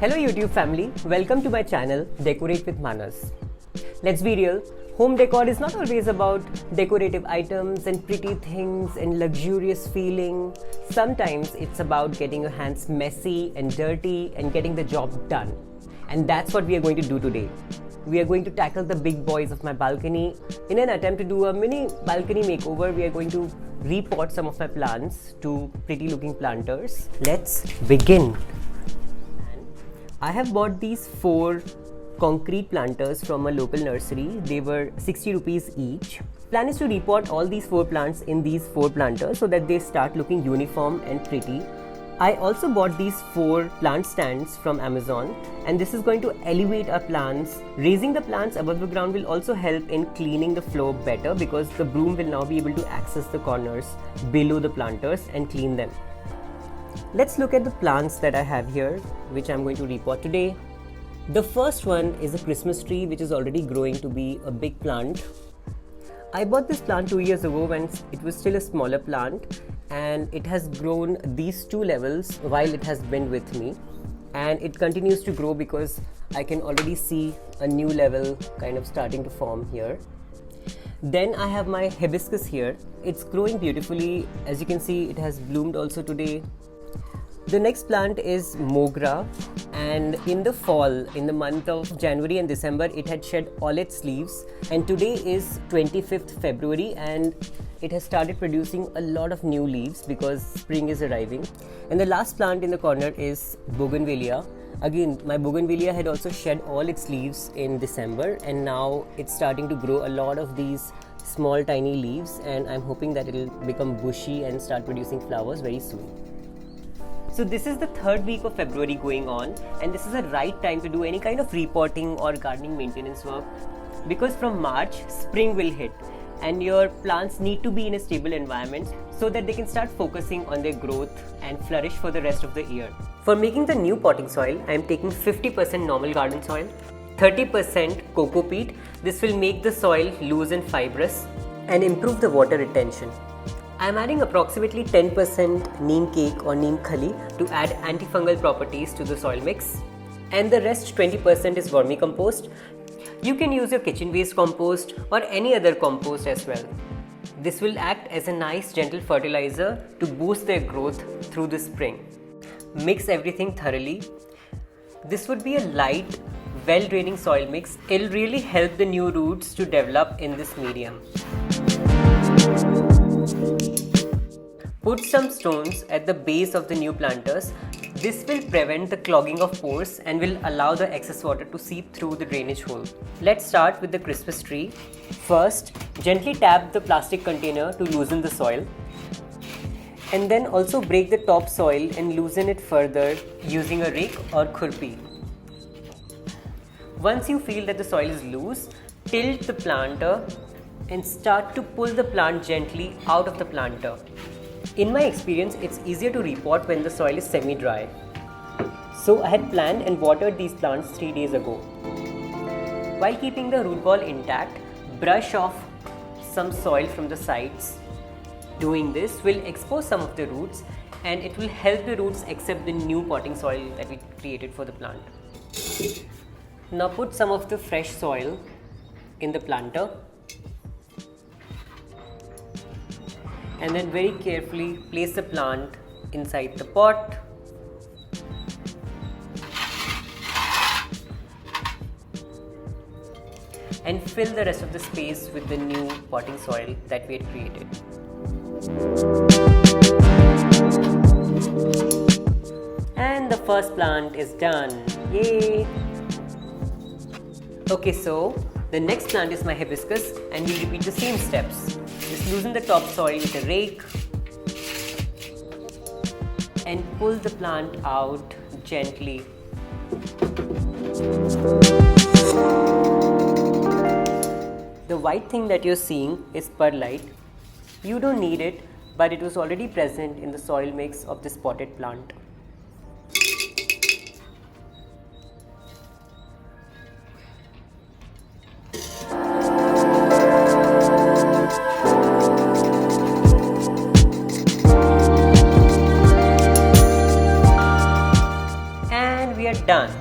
Hello YouTube family, welcome to my channel Decorate with Manas. Let's be real, home decor is not always about decorative items and pretty things and luxurious feeling. Sometimes it's about getting your hands messy and dirty and getting the job done. And that's what we are going to do today. We are going to tackle the big boys of my balcony. In an attempt to do a mini balcony makeover, we are going to repot some of my plants to pretty looking planters. Let's begin. I have bought these 4 concrete planters from a local nursery. They were 60 rupees each. Plan is to repot all these 4 plants in these 4 planters so that they start looking uniform and pretty. I also bought these 4 plant stands from Amazon, and this is going to elevate our plants. Raising the plants above the ground will also help in cleaning the floor better because the broom will now be able to access the corners below the planters and clean them. Let's look at the plants that I have here, which I'm going to repot today. The first one is a Christmas tree, which is already growing to be a big plant. I bought this plant 2 years ago when it was still a smaller plant, and it has grown these 2 levels while it has been with me, and it continues to grow because I can already see a new level kind of starting to form here. Then I have my hibiscus here. It's growing beautifully. As you can see, it has bloomed also today. The next plant is Mogra, and in the fall, in the month of January and December, it had shed all its leaves, and today is 25th February and it has started producing a lot of new leaves because spring is arriving. And the last plant in the corner is Bougainvillea. Again, my Bougainvillea had also shed all its leaves in December, and now it's starting to grow a lot of these small tiny leaves, and I'm hoping that it'll become bushy and start producing flowers very soon. So this is the 3rd week of February going on, and this is the right time to do any kind of repotting or gardening maintenance work because from March, spring will hit and your plants need to be in a stable environment so that they can start focusing on their growth and flourish for the rest of the year. For making the new potting soil, I am taking 50% normal garden soil, 30% coco peat. This will make the soil loose and fibrous and improve the water retention. I am adding approximately 10% neem cake or neem khali to add antifungal properties to the soil mix, and the rest 20% is vermicompost. You can use your kitchen waste compost or any other compost as well. This will act as a nice gentle fertilizer to boost their growth through the spring. Mix everything thoroughly. This would be a light, well-draining soil mix. It'll really help the new roots to develop in this medium. Put some stones at the base of the new planters. This will prevent the clogging of pores and will allow the excess water to seep through the drainage hole. Let's start with the Christmas tree. First, gently tap the plastic container to loosen the soil, and then also break the top soil and loosen it further using a rake or khurpi. Once you feel that the soil is loose, tilt the planter and start to pull the plant gently out of the planter. In my experience, it's easier to repot when the soil is semi-dry. So I had planned and watered these plants 3 days ago. While keeping the root ball intact, brush off some soil from the sides. Doing this will expose some of the roots, and it will help the roots accept the new potting soil that we created for the plant. Now put some of the fresh soil in the planter, and then very carefully place the plant inside the pot. And fill the rest of the space with the new potting soil that we had created. And the first plant is done. Yay! Okay, so the next plant is my hibiscus, and we repeat the same steps. Just loosen the top soil with a rake and pull the plant out gently. The white thing that you're seeing is perlite. You don't need it, but it was already present in the soil mix of this potted plant. done.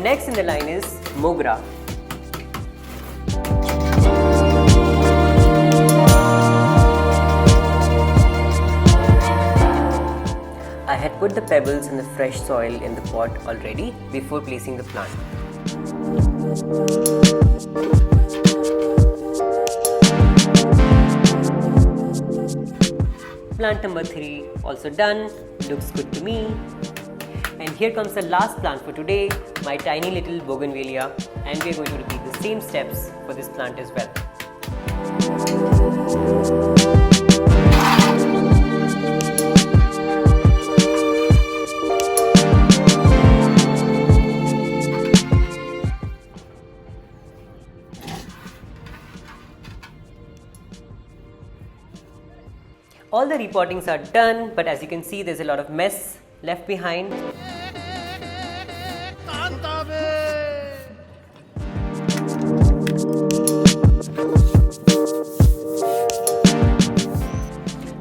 Next in the line is Mogra. I had put the pebbles and the fresh soil in the pot already before placing the plant. Plant number 3 also done, looks good to me. And here comes the last plant for today, my tiny little bougainvillea, and we are going to repeat the same steps for this plant as well. All the repottings are done, but as you can see, there's a lot of mess left behind.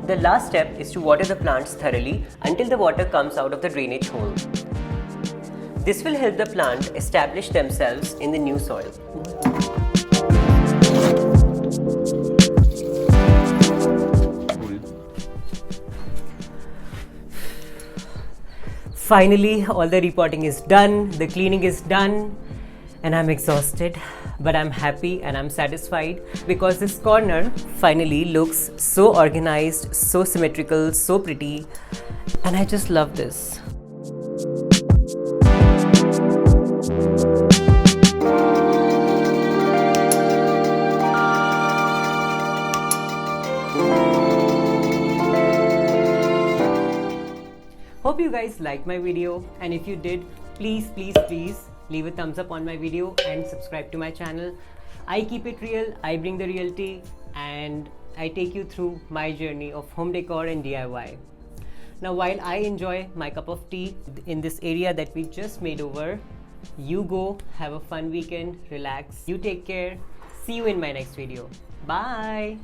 The last step is to water the plants thoroughly until the water comes out of the drainage hole. This will help the plant establish themselves in the new soil. Finally, all the repotting is done, the cleaning is done, and I'm exhausted, but I'm happy and I'm satisfied because this corner finally looks so organized, so symmetrical, so pretty, and I just love this. Hope you guys liked my video, and if you did, please leave a thumbs up on my video and subscribe to my channel. I keep it real, I bring the reality, and I take you through my journey of home decor and DIY. Now while I enjoy my cup of tea in this area that we just made over, you go have a fun weekend, relax, you take care. See you in my next video. Bye.